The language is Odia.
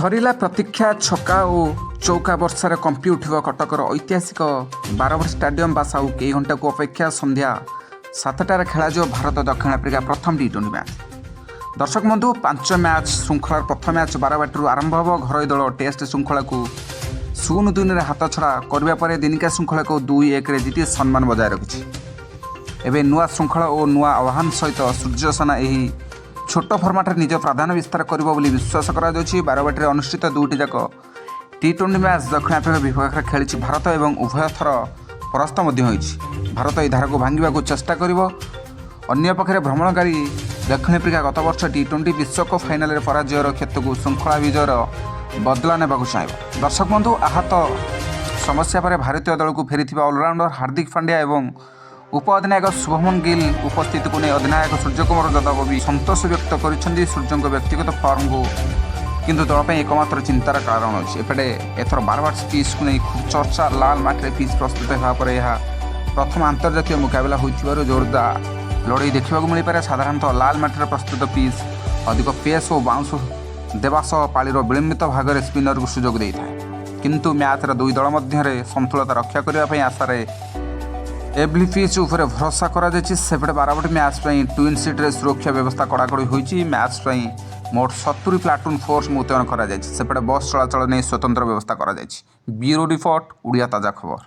ସରିଲା ପ୍ରତୀକ୍ଷା ଛକା ଓ ଚୌକା ବର୍ଷାରେ କମ୍ପି ଉଠିବ କଟକର ଐତିହାସିକ ବାରବାଟୀ ଷ୍ଟାଡିୟମ। ବାସ୍ ଆଉ କେଇ ଘଣ୍ଟାକୁ ଅପେକ୍ଷା। ସନ୍ଧ୍ୟା 7টাରେ ଖେଳାଯିବ ଭାରତ ଦକ୍ଷିଣ ଆଫ୍ରିକା ପ୍ରଥମ ଟି20 ମ୍ୟାଚ୍। ଦର୍ଶକ ବନ୍ଧୁ, 5 ମ୍ୟାଚ୍ ଶୃଙ୍ଖଳାର ପ୍ରଥମ ମ୍ୟାଚ୍ ବାରବାଟୀରୁ ଆରମ୍ଭ ହେବ। ଘରୋଇ ଦଳ ଟେଷ୍ଟ ଶୃଙ୍ଖଳାକୁ 0-2ରେ ହାତଛଡ଼ା କରିବା ପରେ ଦିନିକିଆ ଶୃଙ୍ଖଳାକୁ 2-1ରେ ଜିତି ସମ୍ମାନ ବଜାୟ ରଖିଛି। ଏବେ ନୂଆ ଶୃଙ୍ଖଳା ଓ ନୂଆ ଆହ୍ୱାନ ସହିତ ସୂର୍ଯ୍ୟସେନା ଏହି ଛୋଟ ଫର୍ମାଟରେ ନିଜ ପ୍ରାଧାନ୍ୟ ବିସ୍ତାର କରିବ ବୋଲି ବିଶ୍ୱାସ କରାଯାଉଛି। ବାରବାଟୀରେ ଅନୁଷ୍ଠିତ 2ଟି ଯାକ ଟି20 ମ୍ୟାଚ୍ ଦକ୍ଷିଣ ଆଫ୍ରିକା ବିପକ୍ଷରେ ଖେଳିଛି ଭାରତ ଏବଂ ଉଭୟ ଥର ପରାସ୍ତ ମଧ୍ୟ ହୋଇଛି। ଭାରତ ଏହି ଧାରାକୁ ଭାଙ୍ଗିବାକୁ ଚେଷ୍ଟା କରିବ। ଅନ୍ୟପକ୍ଷରେ ଭ୍ରମଣକାରୀ ଦକ୍ଷିଣ ଆଫ୍ରିକା ଗତବର୍ଷ ଟି20 ବିଶ୍ୱକପ୍ ଫାଇନାଲରେ ପରାଜୟର କ୍ଷତକୁ ଶୃଙ୍ଖଳା ବିଜୟର ବଦଲା ନେବାକୁ ଚାହିଁବ। ଦର୍ଶକ ବନ୍ଧୁ, ଆହତ ସମସ୍ୟା ପରେ ଭାରତୀୟ ଦଳକୁ ଫେରିଥିବା ଅଲରାଉଣ୍ଡର ହାର୍ଦ୍ଦିକ ପାଣ୍ଡ୍ୟା ଏବଂ ଉପ ଅଧିନାୟକ ଶୁଭମନ ଗିଲ୍ ଉପସ୍ଥିତିକୁ ନେଇ ଅଧିନାୟକ ସୂର୍ଯ୍ୟକୁମାର ଯାଦବ ବି ସନ୍ତୋଷ ବ୍ୟକ୍ତ କରିଛନ୍ତି। ସୂର୍ଯ୍ୟଙ୍କ ବ୍ୟକ୍ତିଗତ ଫର୍ମକୁ କିନ୍ତୁ ଦଳ ପାଇଁ ଏକମାତ୍ର ଚିନ୍ତାର କାରଣ ଅଛି। ଏପଟେ ଏଥର ବାରବାଟୀ ପିଚ୍କୁ ନେଇ ଖୁବ୍ ଚର୍ଚ୍ଚା। ଲାଲ ମାଟିରେ ପିଚ୍ ପ୍ରସ୍ତୁତ ହେବା ପରେ ଏହା ପ୍ରଥମ ଆନ୍ତର୍ଜାତୀୟ ମୁକାବିଲା ହୋଇଥିବାରୁ ଜୋରଦାର ଲଢ଼େଇ ଦେଖିବାକୁ ମିଳିପାରେ। ସାଧାରଣତଃ ଲାଲ ମାଟିରେ ପ୍ରସ୍ତୁତ ପିଚ୍ ଅଧିକ ପେସ୍ ଓ ବାଉନ୍ସ ଦେବା ସହ ପାଳିର ବିଳମ୍ବିତ ଭାଗରେ ସ୍ପିନରକୁ ସୁଯୋଗ ଦେଇଥାଏ। କିନ୍ତୁ ମ୍ୟାଚ୍ର ଦୁଇ ଦଳ ମଧ୍ୟରେ ସନ୍ତୁଳତା ରକ୍ଷା କରିବା ପାଇଁ ଆଶାରେ ଏଭଳି ପିଚ୍ ଉପରେ ଭରସା କରାଯାଇଛି। ସେପଟେ ବାରବାଟୀ ମ୍ୟାଚ୍ ପାଇଁ ଟ୍ୱିନ୍ ସିଟିରେ ସୁରକ୍ଷା ବ୍ୟବସ୍ଥା କଡ଼ାକଡ଼ି ହୋଇଛି। ମ୍ୟାଚ୍ ପାଇଁ ମୋଟ 70 ପ୍ଲାଟୁନ୍ ଫୋର୍ସ ମୁତୟନ କରାଯାଇଛି। ସେପଟେ ବସ୍ ଚଳାଚଳ ନେଇ ସ୍ୱତନ୍ତ୍ର ବ୍ୟବସ୍ଥା କରାଯାଇଛି। ବ୍ୟୁରୋ ରିପୋର୍ଟ, ଓଡ଼ିଆ ତାଜା ଖବର।